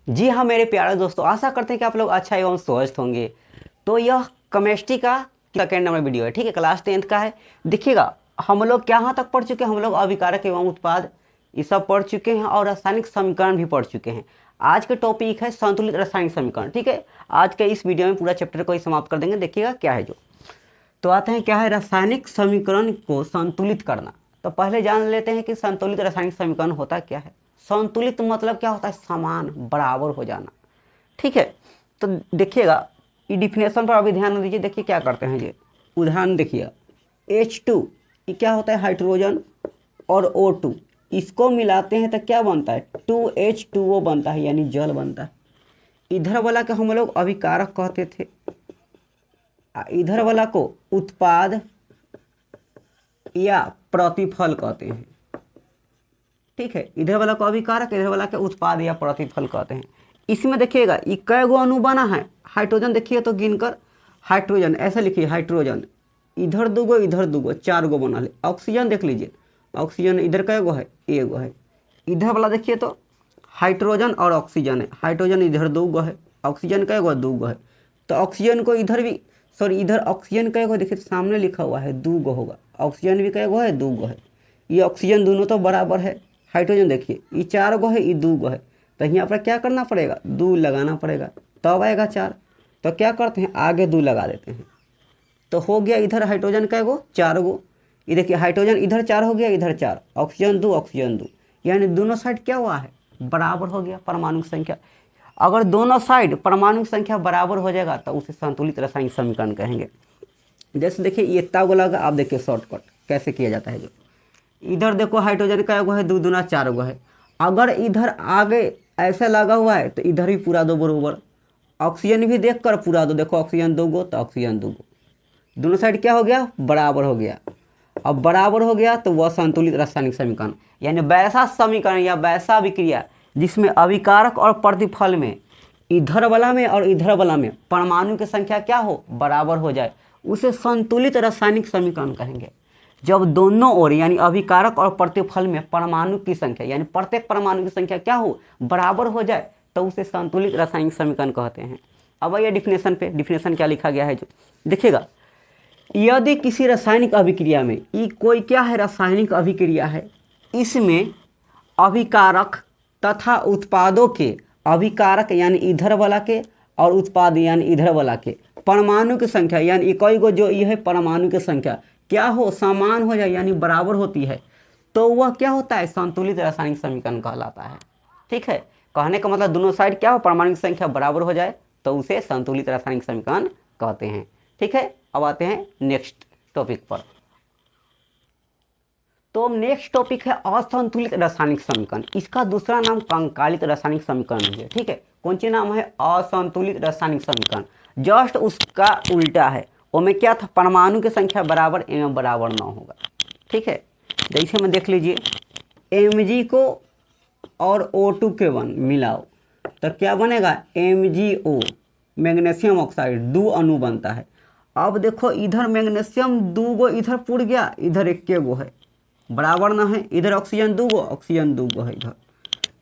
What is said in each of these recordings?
जी हाँ मेरे प्यारे दोस्तों, आशा करते हैं कि आप लोग अच्छा एवं स्वस्थ होंगे। तो यह केमिस्ट्री का सेकेंड नंबर वीडियो है, ठीक है, क्लास 10th का है। देखिएगा हम लोग कहाँ तक पढ़ चुके हैं। हम लोग अभिकारक एवं उत्पाद ये सब पढ़ चुके हैं और रासायनिक समीकरण भी पढ़ चुके हैं। आज का टॉपिक है संतुलित रासायनिक समीकरण, ठीक है। आज के इस वीडियो में पूरा चैप्टर को ही समाप्त कर देंगे। देखिएगा क्या है जो। तो आते हैं क्या है रासायनिक समीकरण को संतुलित करना। तो पहले जान लेते हैं कि संतुलित रासायनिक समीकरण होता क्या है। संतुलित मतलब क्या होता है, समान बराबर हो जाना, ठीक है। तो देखिएगा ये डिफिनेशन पर अभी ध्यान दीजिए। देखिए क्या करते हैं ये उदाहरण देखिए। H2 ये क्या होता है, हाइड्रोजन और O2 इसको मिलाते हैं तो क्या बनता है, 2H2O बनता है, यानी जल बनता है। इधर वाला को हम लोग अभिकारक कहते थे, इधर वाला को उत्पाद या प्रतिफल कहते हैं, ठीक है। इधर वाला को अभिकारक, इधर वाला के उत्पाद या प्रतिफल कहते हैं। इसमें देखिएगा ये कै गो अणु बना है। हाइड्रोजन देखिए तो गिनकर, हाइड्रोजन ऐसे लिखिए, हाइड्रोजन इधर दूगो चार गो बना है। ऑक्सीजन देख लीजिए, ऑक्सीजन इधर कै गो है, एगो है। इधर वाला देखिए तो हाइड्रोजन और ऑक्सीजन है, हाइड्रोजन इधर दूगो है, ऑक्सीजन कै गो, दूगो है। तो ऑक्सीजन को इधर भी, सॉरी इधर ऑक्सीजन कै गो, देखिए सामने लिखा हुआ है दूगो होगा, ऑक्सीजन भी कै गो है, दूगो है। ये ऑक्सीजन दोनों तो बराबर है। हाइड्रोजन देखिए ये चार गो है, ये दू गो है। तो यहाँ पर क्या करना पड़ेगा, दू लगाना पड़ेगा तब आएगा चार। तो क्या करते हैं, आगे दू लगा देते हैं। तो हो गया इधर हाइड्रोजन कै गो, चार गो। ये देखिए हाइड्रोजन इधर चार हो गया, इधर चार, ऑक्सीजन दू, यानी दोनों साइड क्या हुआ है, बराबर हो गया परमाणु संख्या। अगर दोनों साइड परमाणु संख्या बराबर हो जाएगा तो उसे संतुलित रासायनिक समीकरण कहेंगे। जैसे देखिए ये इतना गो लगा, आप देखिए शॉर्टकट कैसे किया जाता है जो। इधर देखो हाइड्रोजन का गो है, दो दूना चार गो है। अगर इधर आगे ऐसा लगा हुआ है तो इधर भी पूरा दो बरोबर। ऑक्सीजन भी देख कर पूरा दो, देखो ऑक्सीजन दो गो तो ऑक्सीजन दो गो, दोनों साइड क्या हो गया, बराबर हो गया। अब बराबर हो गया तो वह संतुलित रासायनिक समीकरण, यानी वैसा समीकरण या वैसा अभिक्रिया जिसमें अभिकारक और प्रतिफल में इधर वाला में और इधर वाला में परमाणु की संख्या क्या हो, बराबर हो जाए, उसे संतुलित रासायनिक समीकरण कहेंगे। जब दोनों ओर यानी अभिकारक और प्रतिफल में परमाणु की संख्या यानी प्रत्येक परमाणु की संख्या क्या हो, बराबर हो जाए, तो उसे संतुलित रासायनिक समीकरण कहते हैं। अब आइए डिफिनेशन पे। डिफिनेशन क्या लिखा गया है जो देखिएगा, यदि किसी रासायनिक अभिक्रिया में, ये कोई क्या है, रासायनिक अभिक्रिया है, इसमें अभिकारक तथा उत्पादों के, अभिकारक यानी इधर वाला के और उत्पाद यानी इधर वाला के परमाणु की संख्या यानी इकाई को जो ये है परमाणु की संख्या क्या हो, समान हो जाए यानी बराबर होती है, तो वह क्या होता है, संतुलित रासायनिक समीकरण कहलाता है। ठीक है, कहने का मतलब दोनों साइड क्या हो, परमाणु की संख्या बराबर हो जाए तो उसे संतुलित रासायनिक समीकरण कहते हैं। ठीक है, अब आते हैं नेक्स्ट टॉपिक पर। तो नेक्स्ट टॉपिक है असंतुलित रासायनिक समीकरण। इसका दूसरा नाम कंकालित रासायनिक समीकरण है। ठीक है, कौन सी नाम है, असंतुलित रासायनिक समीकरण। जस्ट उसका उल्टा है, उसमें क्या था, परमाणु की संख्या बराबर एवं बराबर न होगा। ठीक है, जैसे में देख लीजिए Mg को और O2 के वन मिलाओ तो क्या बनेगा, MgO, मैग्नीशियम ऑक्साइड, दो अणु बनता है। अब देखो इधर मैग्नीशियम दो गो इधर पुड़ गया, इधर एक गो है, बराबर ना है। इधर ऑक्सीजन दो गो, ऑक्सीजन दो गो है, इधर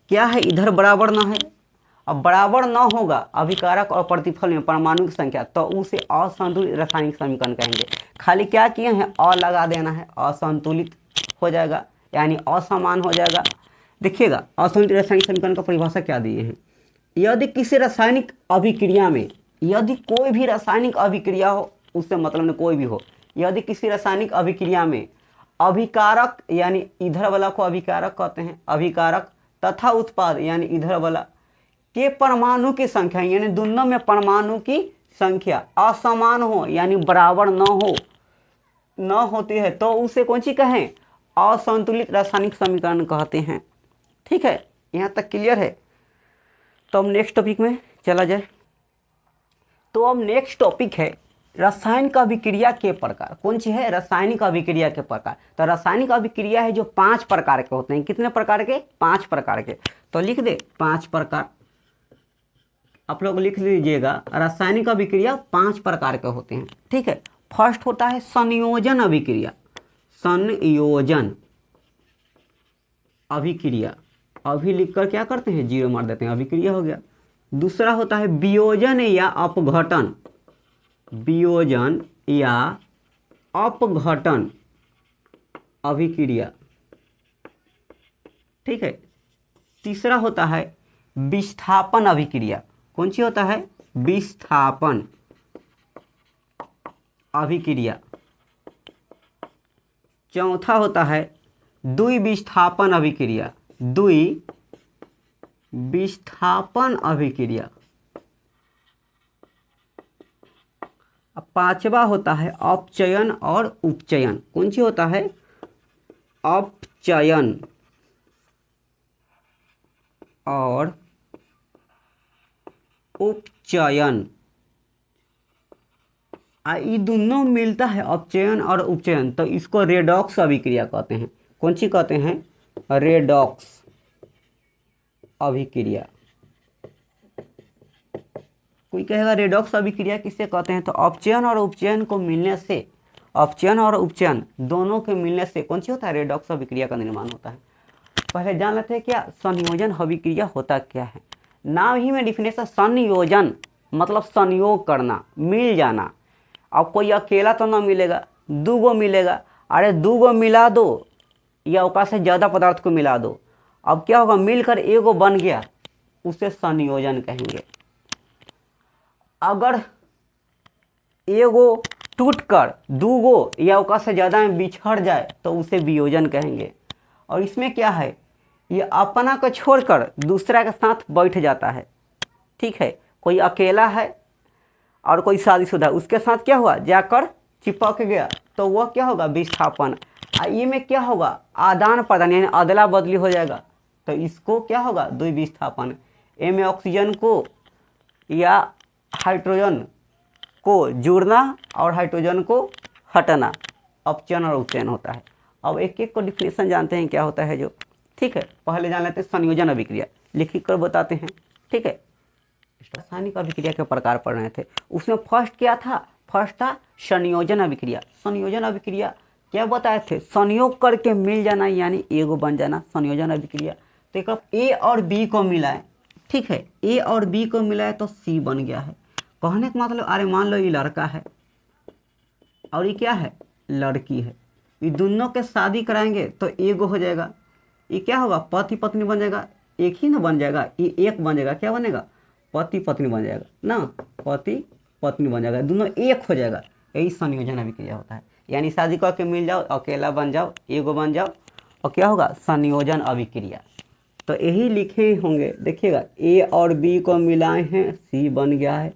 क्या है, इधर बराबर ना है। अब बराबर ना होगा अभिकारक और प्रतिफल में परमाणु की संख्या, तो उसे असंतुलित रासायनिक समीकरण कहेंगे। खाली क्या किए हैं, अ लगा देना है, असंतुलित हो जाएगा यानी असमान हो जाएगा। देखिएगा असंतुलित रासायनिक समीकरण का परिभाषा क्या दिए हैं, यदि किसी रासायनिक अभिक्रिया में, यदि कोई भी रासायनिक अभिक्रिया हो, उससे मतलब में कोई भी हो, यदि किसी रासायनिक अभिक्रिया में अभिकारक यानी इधर वाला को अभिकारक कहते हैं, अभिकारक तथा उत्पाद यानी इधर वाला के परमाणु की संख्या यानी दोनों में परमाणु की संख्या असमान हो यानी बराबर न होती है, तो उसे कौन सी कहें, असंतुलित रासायनिक समीकरण कहते हैं। ठीक है, यहाँ तक क्लियर है। तो अब नेक्स्ट टॉपिक में चला जाए। तो अब नेक्स्ट टॉपिक है रासायनिक अभिक्रिया के प्रकार। कौन सी है, रासायनिक अभिक्रिया के प्रकार। तो रासायनिक अभिक्रिया है जो 5 प्रकार के होते हैं। कितने प्रकार के, 5 प्रकार के। तो लिख दे 5 प्रकार, आप लोग लिख लीजिएगा। रासायनिक अभिक्रिया 5 प्रकार के होते हैं। ठीक है, फर्स्ट होता है संयोजन अभिक्रिया। संयोजन अभिक्रिया, अभी लिखकर क्या करते हैं, जीरो मार देते हैं, अभिक्रिया हो गया। दूसरा होता है वियोजन या अपघटन, वियोजन या अपघटन अभिक्रिया, ठीक है। तीसरा होता है विस्थापन अभिक्रिया। कौन सी होता है? विस्थापन अभिक्रिया। चौथा होता है द्विविस्थापन अभिक्रिया, द्विविस्थापन अभिक्रिया। अब पांचवा होता है अपचयन और उपचयन। कौन सी होता है? अपचयन और उपचयन। ये दोनों मिलता है अपचयन और उपचयन, तो इसको रेडॉक्स अभिक्रिया कहते हैं। कौन सी कहते हैं? रेडॉक्स अभिक्रिया। कोई कहेगा रेडॉक्स अभिक्रिया किससे कहते हैं? तो अपचयन और उपचयन को मिलने से, अपचयन और उपचयन दोनों के मिलने से कौन सी होता है? रेडॉक्स अभिक्रिया का निर्माण होता है। पहले जान लेते हैं क्या संयोजन अभिक्रिया होता क्या है। नाम ही में डिफिनेशन, संयोजन मतलब संयोग करना, मिल जाना। अब कोई अकेला तो ना मिलेगा, दूगो मिलेगा। अरे दूगो मिला दो या ओका से ज़्यादा पदार्थ को मिला दो, अब क्या होगा? मिलकर एगो बन गया, उसे संयोजन कहेंगे। अगर एगो टूटकर दूगो या ओका से ज़्यादा में बिछड़ जाए तो उसे वियोजन कहेंगे। और इसमें क्या है? ये अपना को छोड़कर दूसरा के साथ बैठ जाता है, ठीक है। कोई अकेला है और कोई शादीशुदा, उसके साथ क्या हुआ? जाकर चिपक गया, तो वह क्या होगा? विस्थापन। ये में क्या होगा? आदान प्रदान यानी अदला बदली हो जाएगा, तो इसको क्या होगा? द्विविस्थापन। ए में ऑक्सीजन को या हाइड्रोजन को जुड़ना और हाइड्रोजन को हटना, अपचयन और उपचयन होता है। अब एक एक को डिफिनेशन जानते हैं क्या होता है जो, ठीक है। पहले जान लेते हैं संयोजन अभिक्रिया, लिख कर बताते हैं, ठीक है। रासायनिक अभिक्रिया के प्रकार पढ़ रहे थे, उसमें फर्स्ट क्या था? फर्स्ट था संयोजन अभिक्रिया। संयोजन अभिक्रिया क्या बताए थे? संयोग करके मिल जाना यानी एगो बन जाना, संयोजन अभिक्रिया। तो एक ए और बी को मिलाए, ठीक है, ए और बी को मिलाए तो सी बन गया है। कहने का मतलब, अरे मान लो ये लड़का है और ये क्या है? लड़की है। ये दोनों के शादी कराएंगे तो एगो हो जाएगा। ये क्या होगा? पति पत्नी बन जाएगा। एक ही ना बन जाएगा, ये एक बन जाएगा, क्या बनेगा? पति पत्नी बन जाएगा ना, पति पत्नी बन जाएगा, दोनों एक हो जाएगा। यही संयोजन अभिक्रिया होता है। यानी शादी करके मिल जाओ, अकेला बन जाओ, एगो बन जाओ, और क्या होगा? संयोजन अभिक्रिया। तो यही लिखे होंगे, देखिएगा, ए और बी को मिलाए हैं, सी बन गया है,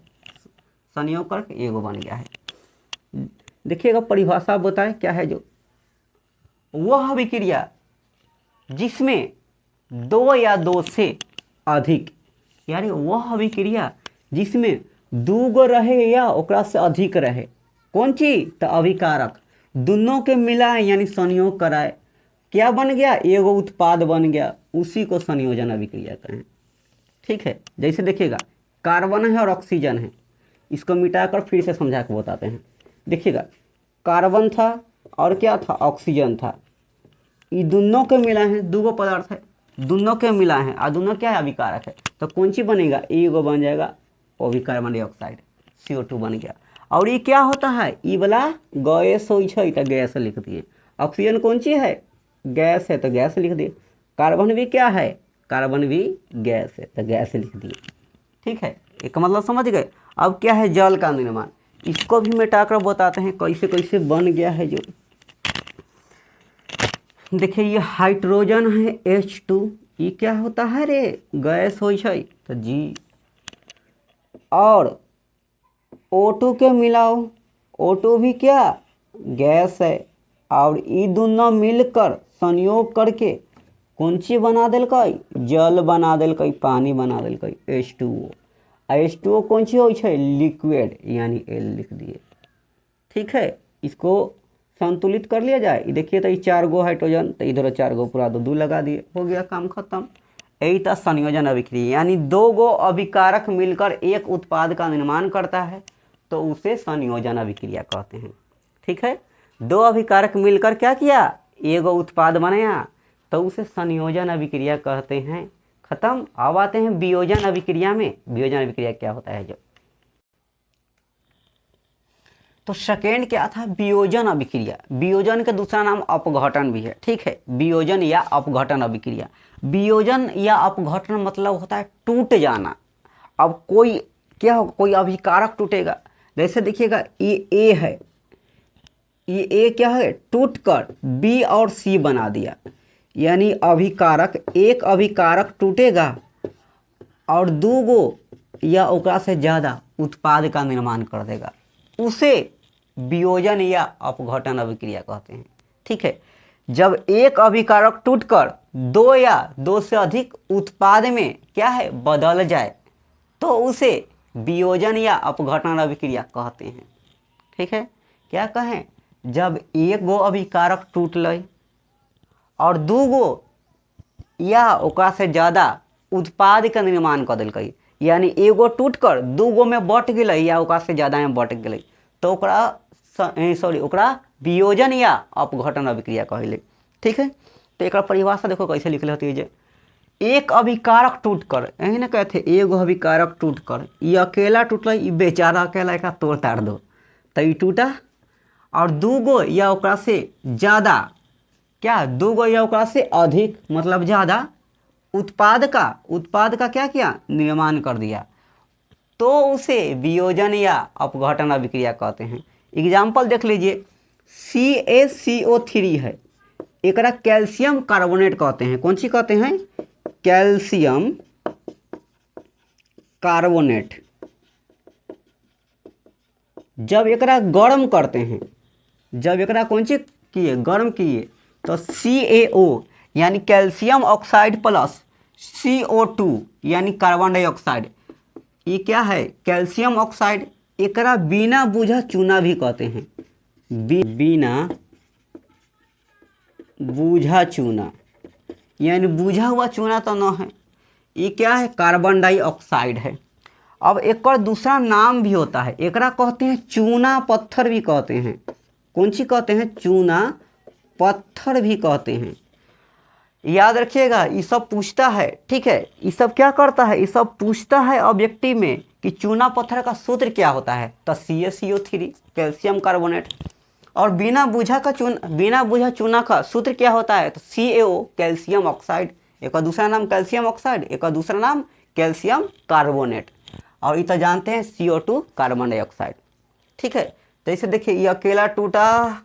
संयोग करके एगो बन गया है। देखिएगा परिभाषा बताए क्या है जो, वह अभिक्रिया जिसमें दो या दो से अधिक, यानी वह अभिक्रिया जिसमें दूगो रहे या ओकरा से अधिक रहे, कौन चीज? तो अभिकारक। दोनों के मिलाए यानी संयोग कराए, क्या बन गया? एगो उत्पाद बन गया, उसी को संयोजन अभिक्रिया कहें, ठीक है। जैसे देखिएगा कार्बन है और ऑक्सीजन है, इसको मिटाकर फिर से समझा के बताते हैं। देखिएगा कार्बन था और क्या था? ऑक्सीजन था। ये दोनों के मिला है, दूगो पदार्थ है, दोनों के मिला है और दोनों क्या है? अभिकारक है। तो कौन सी बनेगा? एगो बन जाएगा, वो भी कार्बन डाइऑक्साइड, CO2 बन गया। और ये क्या होता है? ई वाला गैस हो, तो गैस लिख दिए। ऑक्सीजन कौन सी है? गैस है, तो गैस लिख दिए। कार्बन भी क्या है? कार्बन भी गैस है, तो गैस लिख दिए, ठीक है। एक मतलब समझ गए। अब क्या है? जल का निर्माण, इसको भी मिटाकर बताते हैं कैसे कैसे बन गया है जो। देखिए ये हाइड्रोजन है H2, ये क्या होता है रे? गैस हो, तो जी। और O2 के मिलाओ, O2 भी क्या? गैस है। और ये दोनों मिलकर संयोग करके कौन सी बना दिलकई? जल बना दिलकई, पानी बना दिलकई, H2O। H2O कौन सी हो? लिक्विड, यानी L लिख दिए, ठीक है। इसको संतुलित कर लिया जाए। देखिए तो ये 4 गो हाइड्रोजन, तो इधर 4 गो पूरा 2 लगा दिए, हो गया काम खत्म। यही था संयोजन अभिक्रिया, यानी 2 गो अभिकारक मिलकर एक उत्पाद का निर्माण करता है, तो उसे संयोजन अभिक्रिया कहते हैं, ठीक है। 2 अभिकारक मिलकर क्या किया? एगो उत्पाद बनाया, तो उसे संयोजन अभिक्रिया कहते हैं। खत्म। अब आते हैं वियोजन अभिक्रिया में। वियोजन अभिक्रिया क्या होता है जो, तो सेकेंड क्या था, वियोजन अभिक्रिया। वियोजन का दूसरा नाम अपघटन भी है, ठीक है, वियोजन या अपघटन अभिक्रिया। वियोजन या अपघटन मतलब होता है टूट जाना। अब कोई क्या होगा, कोई अभिकारक टूटेगा, जैसे देखिएगा ये ए है, ये ए क्या है, टूटकर बी और सी बना दिया, यानी अभिकारक, एक अभिकारक टूटेगा और दो गो या ओकरा से ज़्यादा उत्पाद का निर्माण कर देगा, उसे वियोजन या अपघटन अभिक्रिया कहते हैं, ठीक है। जब एक अभिकारक टूटकर दो या दो से अधिक उत्पाद में क्या है, बदल जाए, तो उसे वियोजन या अपघटन अभिक्रिया कहते हैं, ठीक है। क्या कहें, जब एक गो अभिकारक टूटल और दू गो या ओकरा से ज़्यादा उत्पाद का निर्माण कर दिलकै, यानी एगो टूटकर दू गो में बट गई या ओकरा से ज़्यादा में बट गई, तो ओकरा वियोजन या अपघटन अभिक्रिया कहले, ठीक है। तो एक परिभाषा देखो कैसे लिखल होती है, जे एक अभिकारक टूटकर, यही ना कहते एगो अभिकारक टूटकर, ये अकेला टूटल, ये बेचारा अकेला एक तोड़ ताड़ दो, तो ये टूटा, और दू गो या ओकरा से ज़्यादा, क्या दू गो या ओकरा से अधिक मतलब ज़्यादा उत्पाद का क्या किया, निर्माण कर दिया, तो उसे वियोजन या अपघटन अभिक्रिया कहते हैं। एग्जाम्पल देख लीजिए, CaCO3 है, एकरा कैल्शियम कार्बोनेट कहते हैं। कौन सी कहते हैं, कैल्शियम कार्बोनेट। जब एकरा गर्म करते हैं, जब एकरा कौन सी किए, गर्म किए, तो CaO यानी कैल्शियम ऑक्साइड प्लस CO2 यानी कार्बन डाइऑक्साइड, ये क्या है, कैल्शियम ऑक्साइड, एकरा बिना बूझा चूना भी कहते हैं, बिना बूझा चूना, यानी बूझा हुआ चूना तो न है, ये क्या है, कार्बन डाइऑक्साइड है। अब एक और दूसरा नाम भी होता है, एकरा कहते हैं चूना पत्थर भी कहते हैं। कौन सी कहते हैं, चूना पत्थर भी कहते हैं। याद रखिएगा, ये सब पूछता है, ठीक है, ये सब क्या करता है, ये सब पूछता है ऑब्जेक्टिव में कि चूना पत्थर का सूत्र क्या होता है, तो CaCO3 कैल्शियम कार्बोनेट, और बिना बूझा चूना का सूत्र क्या होता है, तो CaO कैल्शियम ऑक्साइड, एक और दूसरा नाम कैल्शियम ऑक्साइड, एक और दूसरा नाम कैल्शियम कार्बोनेट, और ये तो जानते हैं CO2 कार्बन डाइऑक्साइड, ठीक है। तो इसे देखिए, ये अकेला टूटा,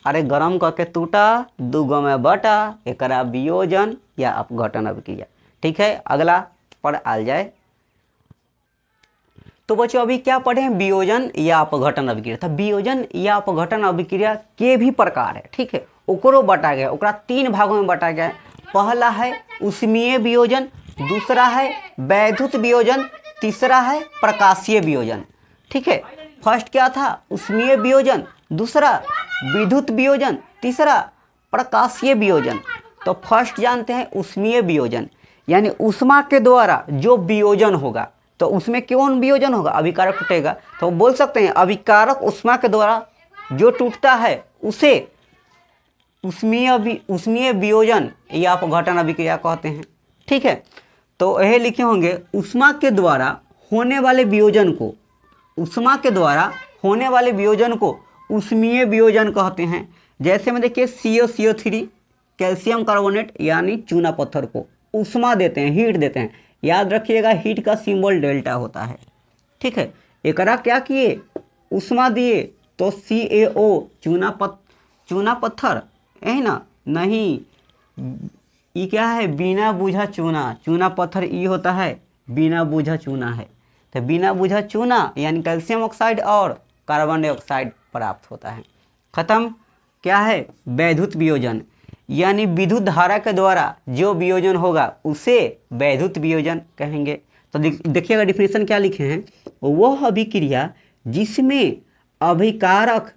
अरे गरम करके टूटा, दूगो में बटा, एकरा वियोजन या अपघटन अभिक्रिया, ठीक है। अगला पर आ जाए, तो बच्चों अभी क्या पढ़े हैं, वियोजन या अपघटन अभिक्रिया। था वियोजन या अपघटन अभिक्रिया के भी प्रकार है, ठीक है, ओकरो बटा गया, ओकरा तीन भागों में बटा गया है। पहला है उष्मीय वियोजन, दूसरा है वैद्युत वियोजन, तीसरा है प्रकाशीय वियोजन, ठीक है। फर्स्ट क्या था, उष्मीय वियोजन, दूसरा विद्युत वियोजन, तीसरा प्रकाशीय वियोजन। तो फर्स्ट जानते हैं उष्मीय वियोजन, यानी ऊष्मा के द्वारा जो वियोजन होगा, तो उसमें कौन वियोजन होगा, अभिकारक टूटेगा, तो बोल सकते हैं अभिकारक ऊष्मा के द्वारा जो टूटता है उसे उष्मीय वियोजन या अपघटन अभिक्रिया कहते हैं, ठीक है। तो यह लिखे होंगे, ऊष्मा के द्वारा होने वाले वियोजन को, ऊष्मा के द्वारा होने वाले वियोजन को उष्मीय वियोजन कहते हैं। जैसे में देखिए CaCO3 कैल्शियम कार्बोनेट यानी चूना पत्थर को ऊष्मा देते हैं, हीट देते हैं, याद रखिएगा हीट का सिंबल डेल्टा होता है, ठीक है। एकरा क्या किए, ऊष्मा दिए, तो CaO चूना पत्थर है ना, नहीं ये क्या है, बिना बूझा चूना पत्थर ये होता है, बिना बूझा चूना है, तो बिना बूझा चूना यानी कैल्शियम ऑक्साइड और कार्बन डाइऑक्साइड प्राप्त होता है। खत्म। क्या है, वैद्युत वियोजन, यानी विद्युत धारा के द्वारा जो वियोजन होगा उसे वैद्युत वियोजन कहेंगे। तो देखिएगा डिफिनेशन क्या लिखे हैं, वह अभिक्रिया जिसमें अभिकारक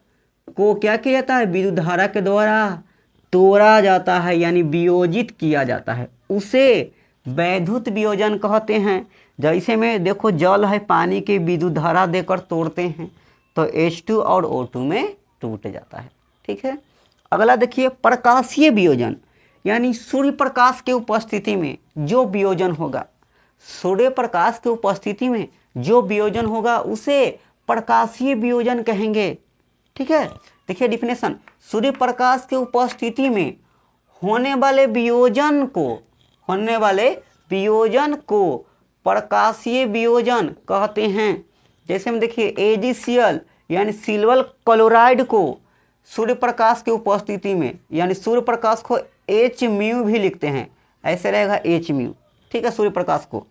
को क्या किया जाता है, विद्युत धारा के द्वारा तोड़ा जाता है, यानी वियोजित किया जाता है, उसे वैद्युत वियोजन कहते हैं। जैसे में देखो जल है, पानी के विद्युत धारा देकर तोड़ते हैं तो H2 और O2 में टूट जाता है, ठीक है। अगला देखिए प्रकाशीय वियोजन, यानी सूर्य प्रकाश के उपस्थिति में जो वियोजन होगा, सूर्य प्रकाश के उपस्थिति में जो वियोजन होगा उसे प्रकाशीय वियोजन कहेंगे। ठीक है, देखिए डिफिनेशन, सूर्य प्रकाश के उपस्थिति में होने वाले वियोजन को प्रकाशीय वियोजन कहते हैं। जैसे हम देखिए AgCl यानी सिल्वर क्लोराइड को सूर्य प्रकाश की उपस्थिति में, यानी सूर्य प्रकाश को Hµ भी लिखते हैं, ऐसे रहेगा Hµ। ठीक है, सूर्य प्रकाश को,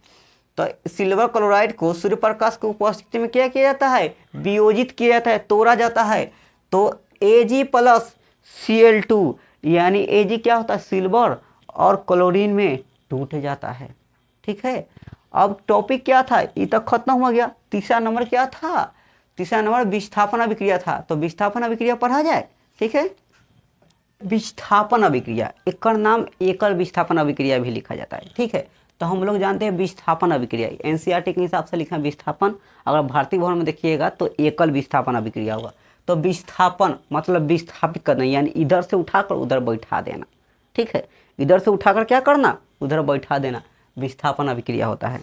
तो सिल्वर क्लोराइड को सूर्य प्रकाश की उपस्थिति में क्या किया जाता है, वियोजित किया जाता है, तोड़ा जाता है। तो Ag+Cl2 यानी Ag क्या होता है, सिल्वर, और क्लोरीन में टूट जाता है। ठीक है, अब टॉपिक क्या था, ये तक खत्म हो गया। तीसरा नंबर क्या था, तीसरा नंबर विस्थापन अभिक्रिया था। तो विस्थापन अभिक्रिया पढ़ा जाए। ठीक है, विस्थापन अभिक्रिया, एक नाम एकल विस्थापन अभिक्रिया भी लिखा जाता है। ठीक है, तो हम लोग जानते हैं विस्थापन अभिक्रिया NCERT के हिसाब से लिखा है विस्थापन, अगर भारतीय भवन में देखिएगा तो एकल विस्थापन अभिक्रिया होगा। तो विस्थापन मतलब विस्थापित करना, यानी इधर से उठाकर उधर बैठा देना। ठीक है, इधर से उठाकर क्या करना, उधर बैठा देना, विस्थापन अभिक्रिया होता है।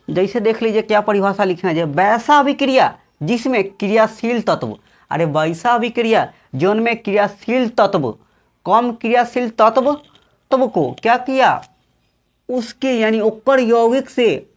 जैसे देख लीजिए क्या परिभाषा लिखना है, वैसा अभिक्रिया जिसमें क्रियाशील तत्व, अरे वैसा अभिक्रिया जोन में क्रियाशील तत्व कम क्रियाशील तत्व को क्या किया, उसके यानी ओकर यौगिक से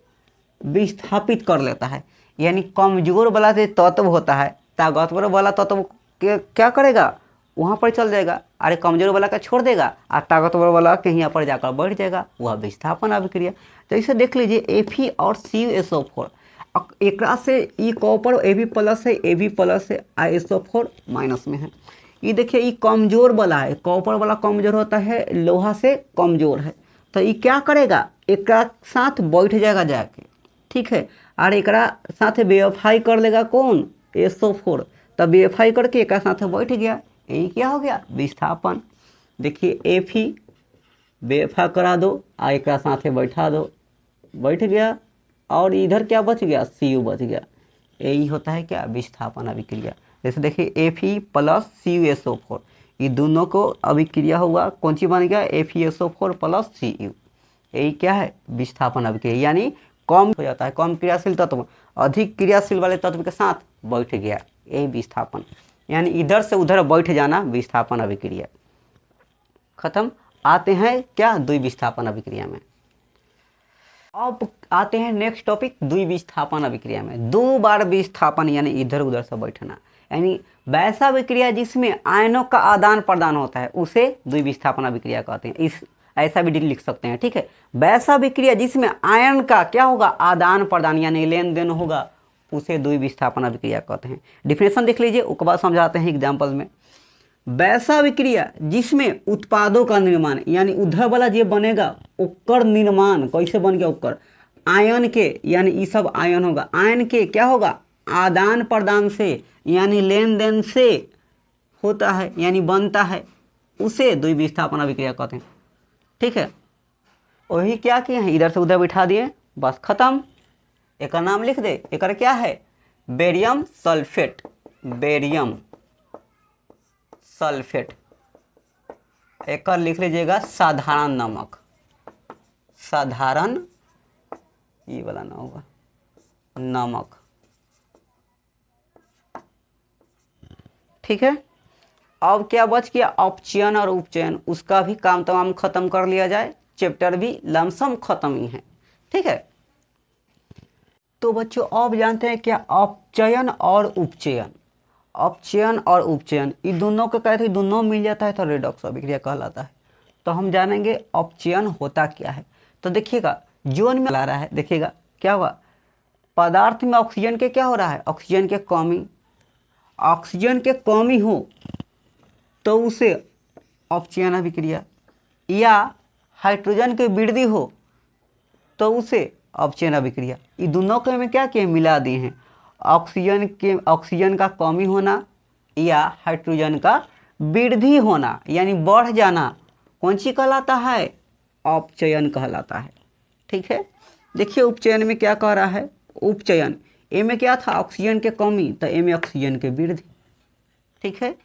विस्थापित कर लेता है। यानी कमजोर वाला जो तत्व होता है, ताकतवर वाला तत्व के क्या करेगा, वहाँ पर चल जाएगा, अरे कमजोर वाला का छोड़ देगा और ताकतवर वाला के यहाँ पर जाकर बैठ जाएगा, वह विस्थापन अभिक्रिया। तो इसे देख लीजिए Fe और CuSO4, एक से ई कॉपर Ab+ है, Ab+ है, SO4 माइनस में है। ये देखिए ये कमजोर वाला है, कॉपर वाला कमजोर होता है, लोहा से कमजोर है। तो ये क्या करेगा, एक साथ बैठ जाएगा जाके। ठीक है, और एक साथ बेवफाई कर लेगा कौन, SO4, तब बेवफाई करके एक साथ बैठ गया, यही क्या हो गया, विस्थापन। देखिए Fe बेवफा करा दो और एक साथ बैठा दो, बैठ गया, और इधर क्या बच गया, Cu बच गया, यही होता है क्या, विस्थापन अभिक्रिया। जैसे देखिए Fe + CuSO4, ये दोनों को अभिक्रिया हुआ, कौन सी बन गया, FeSO4 + Cu, यही क्या है, विस्थापन अभिक्रिया। यानी कम हो जाता है, कम क्रियाशील तत्व अधिक क्रियाशील वाले तत्व के साथ बैठ गया, यही विस्थापन। यानी इधर से उधर बैठ जाना विस्थापन अभिक्रिया। खत्म। आते हैं क्या, द्विविस्थापन अभिक्रिया में। अब आते हैं नेक्स्ट टॉपिक, द्विविस्थापन अभिक्रिया में। दो बार विस्थापन यानी इधर उधर से बैठना, यानी वैसा अभिक्रिया जिसमें आयनों का आदान प्रदान होता है उसे द्विविस्थापन अभिक्रिया कहते हैं। इस ऐसा भी लिख सकते हैं। ठीक है, वैसा अभिक्रिया जिसमें आयन का क्या होगा, आदान प्रदान यानी लेन देन होगा, उसे द्विविस्थापन अभिक्रिया कहते हैं। डिफिनेशन देख लीजिए, उसके बाद समझाते हैं एग्जाम्पल में। वैसा अभिक्रिया जिसमें उत्पादों का निर्माण, यानी उधर वाला जो बनेगा ओकर निर्माण कैसे बन गया, ओकर आयन के, यानी ये सब आयन होगा, आयन के क्या होगा, आदान प्रदान से यानी लेन देन से होता है, यानी बनता है, उसे द्विविस्थापन अभिक्रिया कहते हैं। ठीक है, वही क्या किए हैं, इधर से उधर बिठा दिए, बस खत्म। एक नाम लिख दे, एक क्या है, बेरियम सल्फेट, बेरियम सल्फेट। एक लिख लीजिएगा साधारण नमक, साधारण, ये वाला ना होगा, नमक। ठीक है, अब क्या बच गया, अपचयन और उपचयन, उसका भी काम तमाम खत्म कर लिया जाए, चैप्टर भी लमसम खत्म ही है। ठीक है, तो बच्चों अब जानते हैं क्या, अपचयन और उपचयन। अपचयन और उपचयन ये दोनों को कहते हैं, दोनों मिल जाता है तो रेडॉक्स अभिक्रिया कहलाता है। तो हम जानेंगे अपचयन होता क्या है। तो देखिएगा जोन में ला रहा है, देखिएगा क्या हुआ, पदार्थ में ऑक्सीजन के क्या हो रहा है, ऑक्सीजन के कमी, ऑक्सीजन के कमी हो तो उसे अपचयन अभिक्रिया, या हाइड्रोजन के वृद्धि हो तो उसे अपचयन अभिक्रिया। ये दोनों के में क्या किए, मिला दिए हैं, ऑक्सीजन का कमी होना या हाइड्रोजन का वृद्धि होना यानी बढ़ जाना, कौन सी कहलाता है, अपचयन कहलाता है। ठीक है, देखिए उपचयन में क्या कह रहा है, उपचयन ए में क्या था, ऑक्सीजन के कमी, तो ए में ऑक्सीजन के वृद्धि। ठीक है,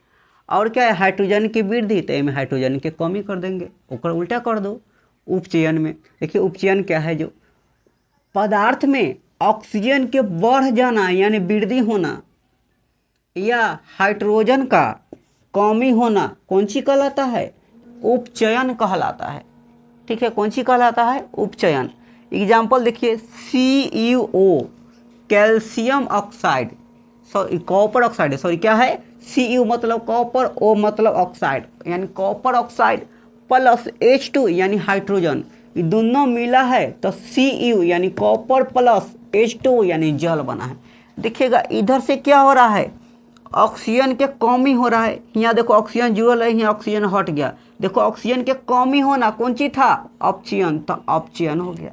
और क्या है हाइड्रोजन की वृद्धि, तो इनमें हाइड्रोजन की कमी कर देंगे, ऊपर उल्टा कर दो। उपचयन में देखिए उपचयन क्या है, जो पदार्थ में ऑक्सीजन के बढ़ जाना यानी वृद्धि होना या हाइड्रोजन का कमी होना कौन सी कहलाता है, उपचयन कहलाता है। ठीक है, कौन सी कहलाता है, उपचयन। एग्जाम्पल देखिए CuO calcium oxide, sorry copper oxide, sorry क्या है Cu मतलब कॉपर, O मतलब ऑक्साइड, यानी कॉपर ऑक्साइड प्लस H2 यानी हाइड्रोजन, ये दोनों मिला है तो Cu यानी कॉपर प्लस H2 यानी जल बना है। देखिएगा इधर से क्या हो रहा है, ऑक्सीजन के कमी हो रहा है, यहाँ देखो ऑक्सीजन जुड़ल है, यहाँ ऑक्सीजन हट गया, देखो ऑक्सीजन के कमी होना कौन सी था, अपचयन, तो अपचयन हो गया।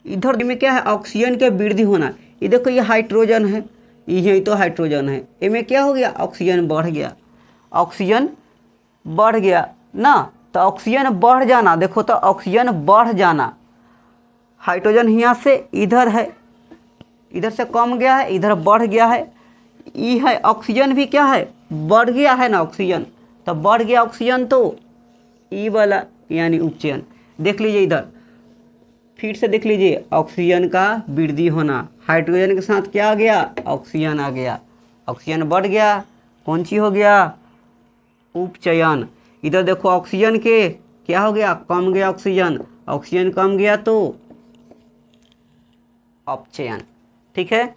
इधर में क्या है, ऑक्सीजन के वृद्धि होना, ये देखो ये हाइड्रोजन है, यही तो हाइड्रोजन है, इनमें क्या हो गया, ऑक्सीजन बढ़ गया, ऑक्सीजन बढ़ गया ना, तो ऑक्सीजन बढ़ जाना, देखो तो ऑक्सीजन बढ़ जाना, हाइड्रोजन यहाँ से इधर है, इधर से कम गया है, इधर बढ़ गया है, ये है ऑक्सीजन भी क्या है, बढ़ गया है ना ऑक्सीजन, तो बढ़ गया ऑक्सीजन तो ई वाला यानी उपचयन। देख लीजिए इधर फिर से देख लीजिए, ऑक्सीजन का वृद्धि होना, हाइड्रोजन के साथ क्या आ गया, ऑक्सीजन आ गया, ऑक्सीजन बढ़ गया, कौन सी हो गया, उपचयन। इधर देखो ऑक्सीजन के क्या हो गया, कम गया ऑक्सीजन, ऑक्सीजन कम गया तो अपचयन। ठीक है,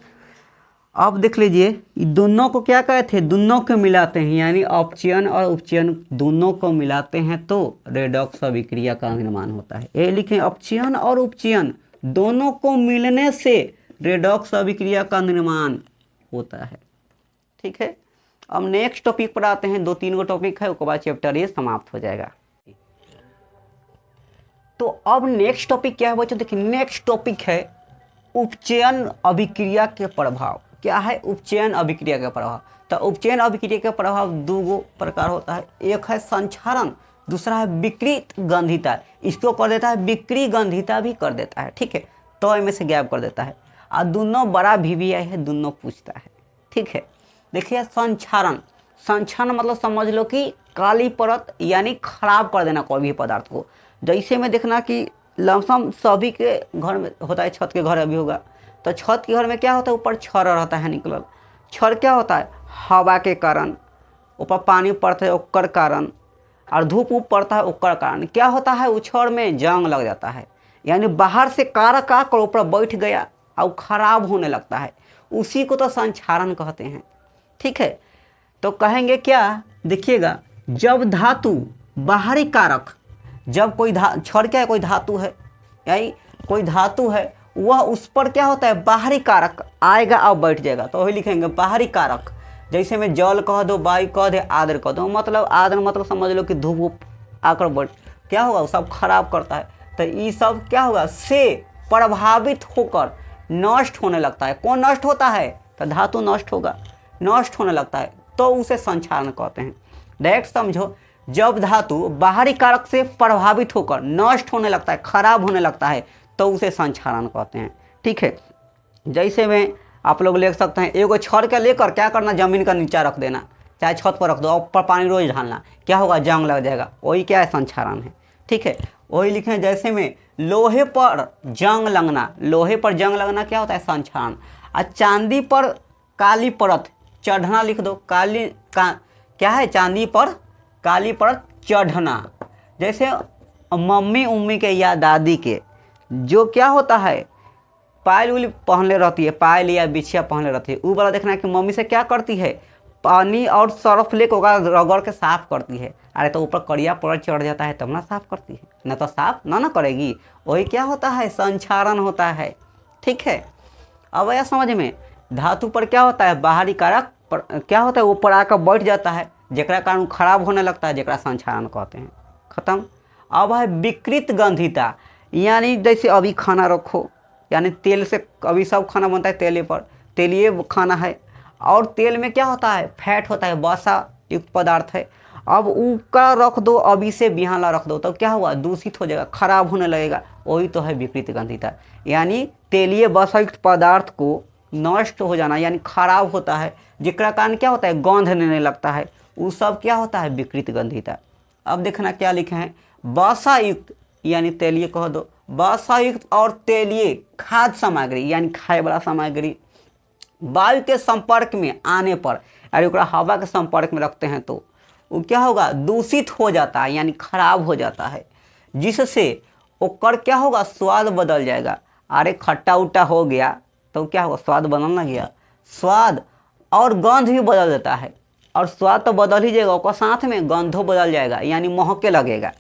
अब देख लीजिए दोनों को क्या कहते हैं, दोनों को मिलाते हैं, यानी अपचयन और उपचयन दोनों को मिलाते हैं तो रेडॉक्स अभिक्रिया का निर्माण होता है। ये लिखें, अपचयन और उपचयन दोनों को मिलने से रेडॉक्स अभिक्रिया का निर्माण होता है। ठीक है, अब नेक्स्ट टॉपिक पर आते हैं, 2-3 गो टॉपिक है, उसके बाद चैप्टर ये समाप्त हो जाएगा। तो अब नेक्स्ट टॉपिक क्या है बच्चों, देखिए नेक्स्ट टॉपिक है उपचयन अभिक्रिया के प्रभाव। क्या है उपचयन अभिक्रिया का प्रभाव, तो उपचयन अभिक्रिया का प्रभाव 2 प्रकार होता है, एक है संक्षारण, दूसरा है विकृत गंधिता, इसको कर देता है विकृत गंधिता भी कर देता है। ठीक है, तो इनमें से गैप कर देता है, और दोनों बड़ा VVI है, दोनों पूछता है। ठीक है, देखिए संक्षारण, संक्षारण मतलब समझ लो कि काली परत यानी खराब कर देना कोई भी पदार्थ को। जैसे में देखना कि लमसम सभी के घर में होता है, छत के घर अभी होगा, तो छत के घर में क्या होता है, ऊपर छड़ रहता है निकलल, छड़ क्या होता है, हवा के कारण, ऊपर पानी पड़ता है ओकर कारण, और धूप ऊप पड़ता है ओकर कारण क्या होता है, उस छड़ में जंग लग जाता है, यानी बाहर से कारक आकर ऊपर बैठ गया और खराब होने लगता है, उसी को तो संक्षारण कहते हैं। ठीक है, तो कहेंगे क्या, देखिएगा जब धातु बाहरी कारक, जब कोई छड़ क्या है, कोई धातु है, यानी कोई धातु है, वह उस पर क्या होता है, बाहरी कारक आएगा और बैठ जाएगा, तो वही लिखेंगे बाहरी कारक। जैसे में जल कह दो, वायु कह दे, आद्र कह दो, मतलब आद्र मतलब समझ लो कि धूप आकर बैठ, क्या होगा, सब खराब करता है, तो ये सब क्या होगा, से प्रभावित होकर नष्ट होने लगता है। कौन नष्ट होता है, तो धातु नष्ट होगा, नष्ट होने लगता है, तो उसे संक्षारण कहते हैं। डायरेक्ट समझो, जब धातु बाहरी कारक से प्रभावित होकर नष्ट होने लगता है, खराब होने लगता है, तो उसे संक्षारण कहते हैं। ठीक है, जैसे में आप लोग ले सकते हैं, एगो छड़ के लेकर क्या करना, जमीन का नीचा रख देना, चाहे छत पर रख दो, ऊपर पानी रोज डालना, क्या होगा, जंग लग जाएगा, वही क्या है, संक्षारण है। ठीक है, वही लिखें, जैसे में लोहे पर जंग लगना, लोहे पर जंग लगना क्या होता है, संक्षारण। और चांदी पर काली परत चढ़ना लिख दो, क्या है, चांदी पर काली परत चढ़ना। जैसे मम्मी उम्मी के या दादी के जो क्या होता है, पायल उल पहनले रहती है, पायल या बिछिया पहनले रहती है, वो वाला देखना है कि मम्मी से क्या करती है, पानी और सर्फ लेकर ओकरा रगड़ के साफ करती है। अरे तो ऊपर कड़िया परत चढ़ जाता है तब ना साफ करती है, ना तो साफ ना करेगी, वही क्या होता है, संक्षारण होता है। ठीक है, अब यह समझ में, धातु पर क्या होता है, बाहरी कारक क्या होता है, ऊपर आकर बैठ जाता है, जेकरा कारण खराब होने लगता है, जेकरा संक्षारण कहते हैं। खत्म। अब है विकृत गंधिता, यानी जैसे अभी खाना रखो, यानी तेल से अभी सब खाना बनता है तेल पर, तेलीय खाना है, और तेल में क्या होता है, फैट होता है, वसा युक्त पदार्थ है, अब उसका रख दो, अभी से बिहान ला रख दो, तो क्या हुआ, दूषित हो जाएगा, खराब होने लगेगा, वही तो है विकृत गंधिता, यानी तेलीय वसा युक्त पदार्थ को नष्ट हो जाना, यानी खराब होता है, जिसका कारण क्या होता है, गंध लेने लगता है, वो सब क्या होता है, विकृत गंधिता। अब देखना क्या लिखे हैं, वसायुक्त यानी तेलीय कह दो, वसायुक्त और तेलीय खाद्य सामग्री यानी खाए वाला सामग्री वायु के संपर्क में आने पर, अरे ओकरा हवा के संपर्क में रखते हैं तो वो क्या होगा, दूषित हो जाता है यानी खराब हो जाता है, जिससे ओकर क्या होगा, स्वाद बदल जाएगा। अरे खट्टा उट्टा हो गया तो क्या होगा, स्वाद बदल ना गया, स्वाद और गंध भी बदल देता है, और स्वाद तो बदल ही जाएगा, उसका साथ में गंधो बदल जाएगा यानी महके लगेगा,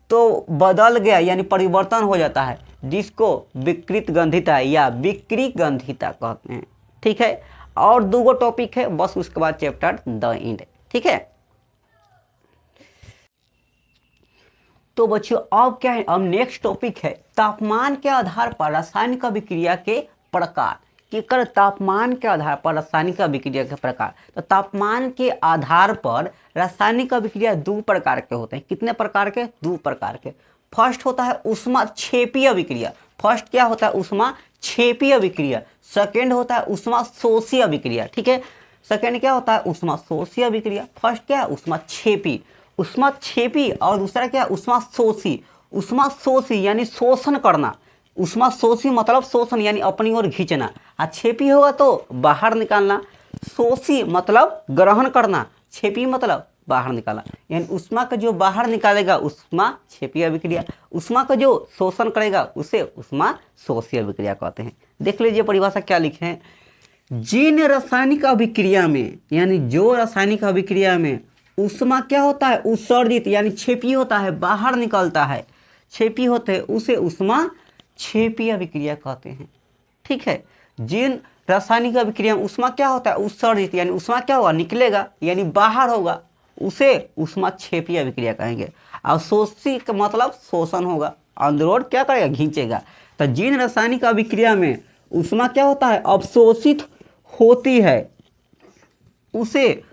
तो बदल गया यानी परिवर्तन हो जाता है, जिसको विकृत गंधिता या विकृत गंधिता कहते हैं। ठीक है, और दो टॉपिक है बस, उसके बाद चैप्टर द एंड। ठीक है, तो बच्चों अब क्या है, अब नेक्स्ट टॉपिक है तापमान के आधार पर रासायनिक अभिक्रिया के प्रकार। कि कर तापमान के आधार पर रासायनिक अभिक्रिया के प्रकार, तो तापमान के आधार पर रासायनिक अभिक्रिया दो प्रकार के होते हैं। कितने प्रकार के, दो प्रकार के। फर्स्ट होता है ऊष्माक्षेपीय अभिक्रिया, फर्स्ट क्या होता है, ऊष्माक्षेपीय अभिक्रिया। सेकेंड होता है ऊष्माशोषी अभिक्रिया। ठीक है, सेकेंड क्या होता है, ऊष्माशोषी अभिक्रिया, फर्स्ट क्या है, ऊष्माक्षेपी। ऊष्माक्षेपी और दूसरा क्या है, ऊष्माशोषी। ऊष्माशोषी यानी शोषण करना, ऊष्माशोषी मतलब शोषण यानी अपनी ओर खींचना, और छेपी होगा तो बाहर निकालना। शोषी मतलब ग्रहण करना, छेपी मतलब बाहर निकालना, यानी ऊष्मा का जो बाहर निकालेगा ऊष्माक्षेपी अभिक्रिया, ऊष्मा का जो शोषण करेगा उसे ऊष्माशोषी अभिक्रिया कहते हैं। देख लीजिए परिभाषा क्या लिखे हैं, जिन रासायनिक अभिक्रिया में यानी जो रासायनिक अभिक्रिया में ऊष्मा क्या होता है, उत्सर्जित यानी छेपी होता है, बाहर निकलता है, छेपी होते हैं, उसे ऊष्माक्षेपी अभिक्रिया कहते हैं। ठीक है, जिन रासायनिक अभिक्रिया में ऊष्मा क्या होता है, उत्सर्जित यानी ऊष्मा क्या होगा, निकलेगा यानी बाहर होगा, उसे ऊष्माक्षेपी अभिक्रिया कहेंगे। और शोषी का मतलब शोषण होगा, अंदरों क्या करेगा, खींचेगा। तो जिन रासायनिक अभिक्रिया में ऊष्मा क्या होता है, अवशोषित होती है, उसे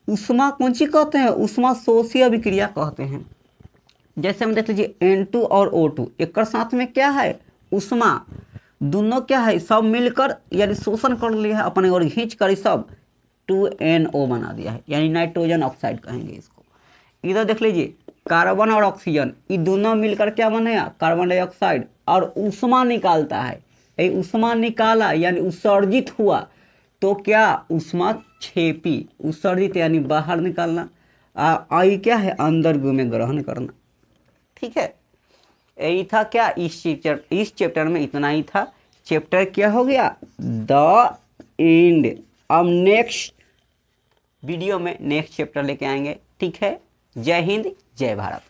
ऊष्मा कौन सी कहते हैं, ऊष्माशोषी अभिक्रिया कहते हैं। जैसे हम देख लीजिए N2 और O2, एक साथ में क्या है, ऊष्मा, दोनों क्या है, सब मिलकर यानी शोषण कर लिया है अपने और खींच कर सब 2NO बना दिया है, यानी नाइट्रोजन ऑक्साइड कहेंगे इसको। इधर देख लीजिए कार्बन और ऑक्सीजन, ये दोनों मिलकर क्या बनेगा, कार्बन डाइऑक्साइड, और ऊष्मा निकालता है, ये ऊष्मा निकाला यानी उत्सर्जित हुआ तो क्या, ऊष्माक्षेपी। उत्सर्जित यानी बाहर निकालना, आई क्या है, अंदर में ग्रहण करना। ठीक है, यही था क्या इस चैप्टर में, इतना ही था। चैप्टर क्या हो गया, द एंड। अब नेक्स्ट वीडियो में नेक्स्ट चैप्टर लेके आएंगे। ठीक है, जय हिंद जय भारत।